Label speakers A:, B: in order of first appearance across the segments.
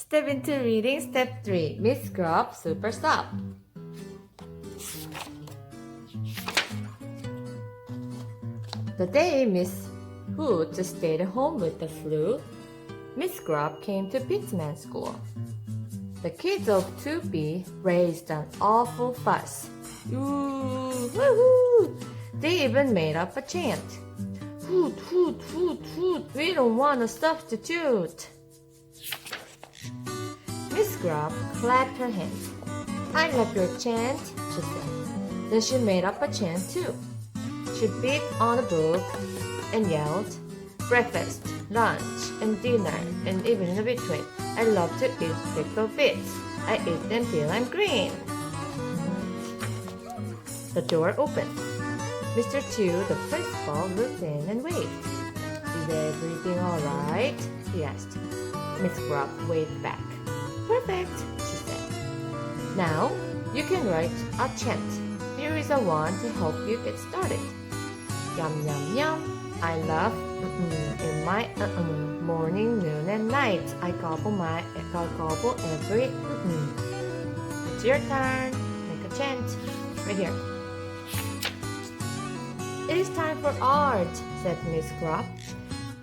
A: Step into reading Step 3, Miss Grubb Super Sub. The day Miss Hoot stayed home with the flu, Miss Grubb came to Pittsman School. The kids of 2B raised an awful fuss. Ooh, woohoo! They even made up a chant. Hoot, hoot, hoot, hoot, we don't want a substitute. Miss Grubb clapped her hands. I love your chant, she said. Then she made up a chant too. She beat on a book and yelled, breakfast, lunch, and dinner, and even in between. I love to eat pickled bits. I eat them till I'm green. The door opened. Mr. Chu, the principal, looked in and waved. Is everything all right? He asked. Miss Grubb waved back. Perfect, she said. Now, you can write a chant. Here is a one to help you get started. Yum, yum, yum. I love in my morning, noon, and night. I gobble every It's your turn. Make a chant. Right here. It is time for art, said Miss Grubb.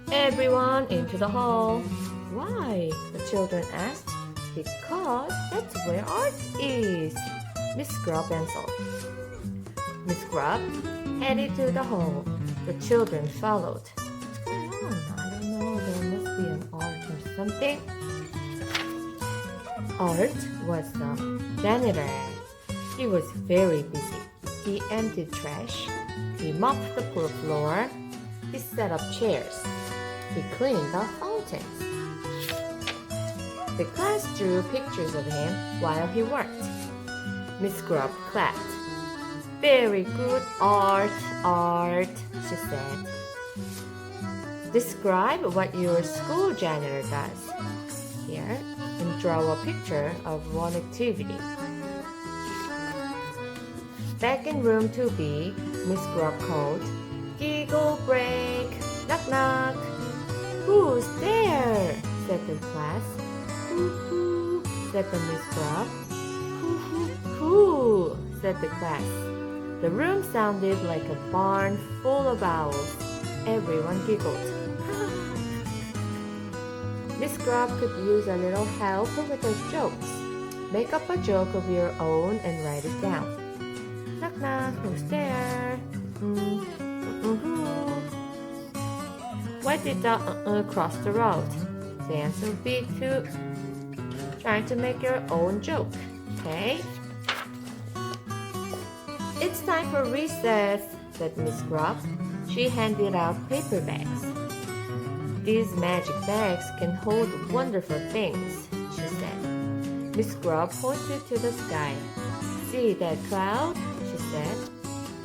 A: Everyone into the hall. Why? The children asked. Because that's where art is, Miss Grubb answered. Miss Grubb headed to the hall. The children followed. What's going on? I don't know. There must be an art or something. Art was the janitor. He was very busy. He emptied trash. He mopped the pool floor. He set up chairs. He cleaned the fountains. The class drew pictures of him while he worked. Miss Grubb clapped. Very good art, she said. Describe what your school janitor does. Here, and draw a picture of one activity. Back in room 2B, Miss Grubb called, Giggle break, knock knock. Who's there? Said the class. Hoo-hoo, said the Miss Grubb. Hoo-hoo-hoo, said the class. The room sounded like a barn full of owls. Everyone giggled. Miss Grubb could use a little help with her jokes. Make up a joke of your own and write it down. Knock knock, who's there? Why did the cross the road? The answer would be to trying to make your own joke. Okay? It's time for recess, said Miss Grubb. She handed out paper bags. These magic bags can hold wonderful things, she said. Miss Grubb pointed to the sky. See that cloud? She said.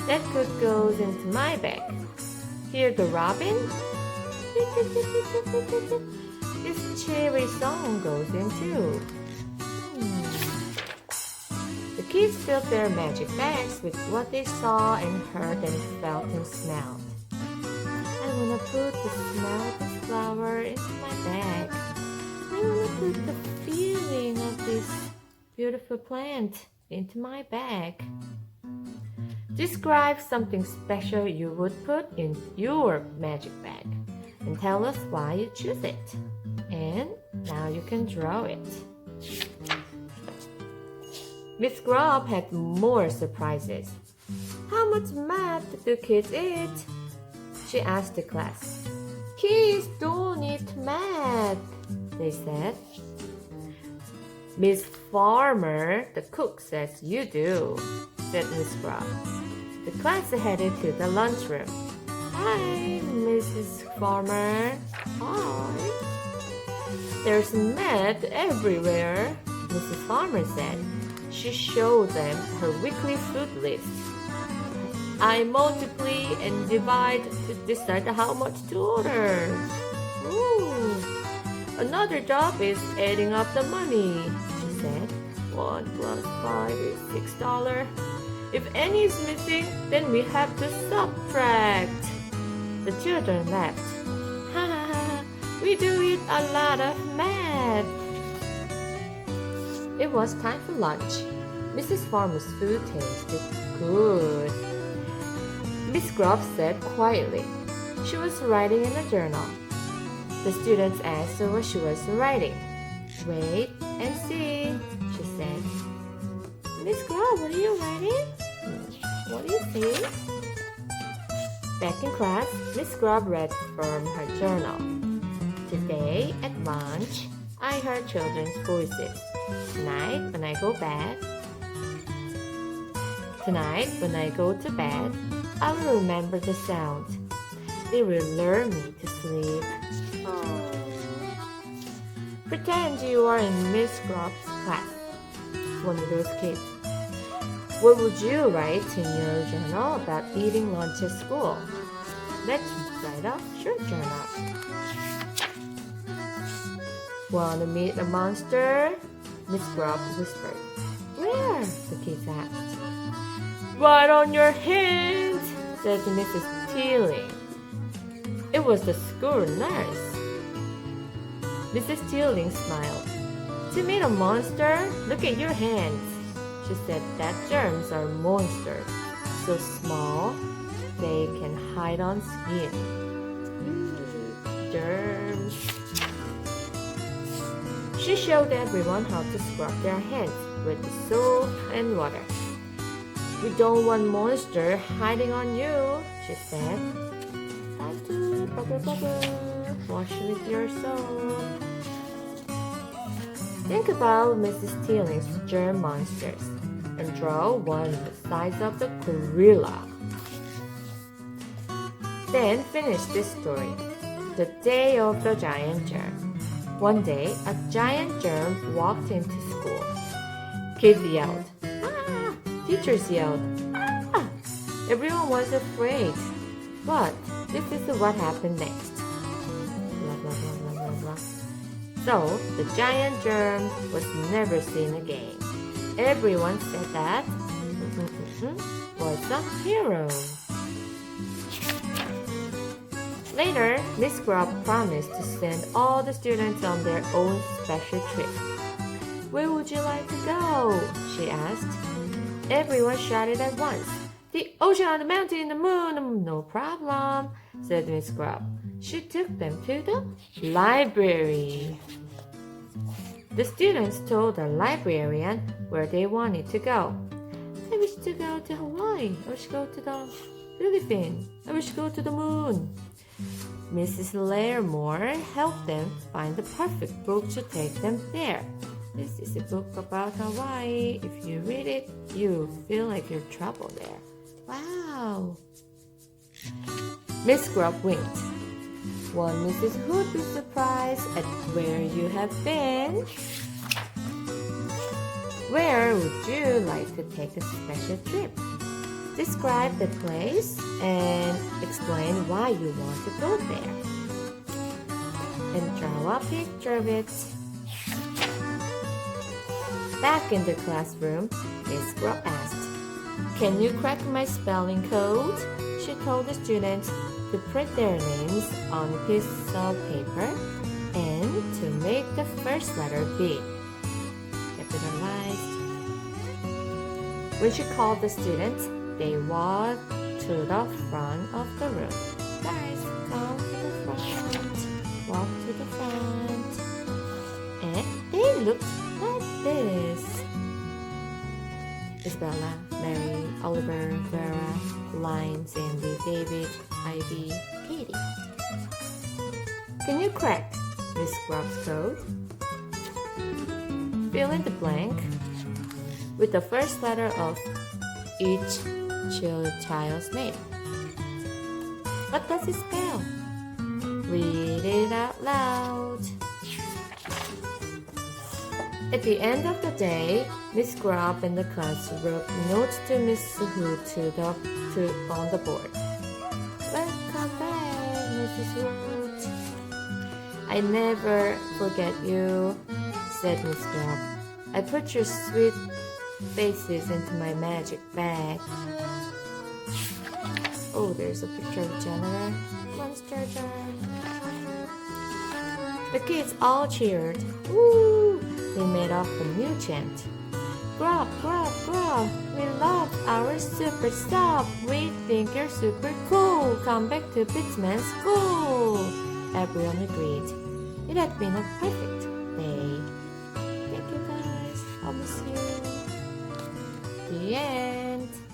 A: That could go into my bag. Hear the robin? This cheery song goes in too. The kids filled their magic bags with what they saw and heard and felt and smelled. I want to put the smell of this flower into my bag. I want to put the feeling of this beautiful plant into my bag. Describe something special you would put in your magic bag and tell us why you choose it. And now you can draw it. Miss Grubb had more surprises. How much math do kids eat? She asked the class. Kids don't eat math, they said. Miss Farmer, the cook, says you do, said Miss Grubb. The class headed to the lunchroom. Hi, Mrs. Farmer. Hi. There's math everywhere, Mrs. Farmer said. She showed them her weekly food list. I multiply and divide to decide how much to order. Ooh. Another job is adding up the money, she said. 1 plus 5 is $6. If any is missing, then we have to subtract. The children laughed. Ha ha ha, we do it a lot of math. It was time for lunch. Mrs. Farmer's food tasted good. Miss Grubb said quietly. She was writing in a journal. The students asked her what she was writing. Wait and see, she said. Miss Grubb, what are you writing? What do you see? Back in class, Miss Grubb read from her journal. Today at lunch, I heard children's voices. Tonight when I go to bed, I will remember the sound. They will lure me to sleep. Oh. Pretend you are in Miss Grubb's class. One of those kids. What would you write in your journal about eating lunch at school? Let's write a short journal. Want to meet a monster? Miss Grubb whispered. Where? The kids asked. Right on your hand, said Mrs. Teeling. It was the school nurse. Mrs. Teeling smiled. To meet a monster, look at your hands. She said that germs are monsters, so small they can hide on skin. Germs. She showed everyone how to scrub their hands with soap and water. We don't want monster hiding on you, she said. Time to bubble bubble. Wash with your soap. Think about Mrs. Teeling's germ monsters and draw one the size of the gorilla. Then finish this story. The day of the giant germ. One day, a giant germ walked into school. Kids yelled, ah! Teachers yelled, ah! Everyone was afraid. But this is what happened next. Blah, blah, blah, blah, blah, blah. So, the giant germ was never seen again. Everyone said that was a hero. Later, Miss Grubb promised to send all the students on their own special trip. Where would you like to go? She asked. Everyone shouted at once. The ocean, the mountain, the moon. No problem, said Miss Grubb. She took them to the library. The students told the librarian where they wanted to go. I wish to go to Hawaii. I wish to go to the Philippines. I wish to go to the moon. Mrs. Lairmore helped them find the perfect book to take them there. This is a book about Hawaii. If you read it, you feel like you're traveled there. Wow! Miss Grubb winked. Won't Mrs. Hood be surprised at where you have been? Where would you like to take a special trip? Describe the place and explain why you want to go there. And draw a picture of it. Back in the classroom, Miss Grubb asked, Can you crack my spelling code? She told the students to print their names on a piece of paper and to make the first letter big. Capitalized. When she called the students, they walked to the front of the room. Guys, come to the front. Walk to the front. And they looked like this. Isabella, Mary, Oliver, Vera, Lynn, Sandy, David, Ivy, Katie. Can you crack Miss Grubb's code? Fill in the blank with the first letter of each child's name. What does it spell? Read it out loud. At the end of the day, Miss Grubb and the class wrote notes to Miss Hood on the board. Welcome back, Mrs. Hood. I never forget you, said Miss Grubb. I put your sweet faces into my magic bag. Oh, there's a picture of Jennifer. Monster germ. The kids all cheered. Woo! They made up a new chant. Grubb, Grubb, Grubb, we love our super sub. We think you're super cool. Come back to Pitman School. Everyone agreed. It had been a perfect day. Thank you guys. I'll miss you. The end.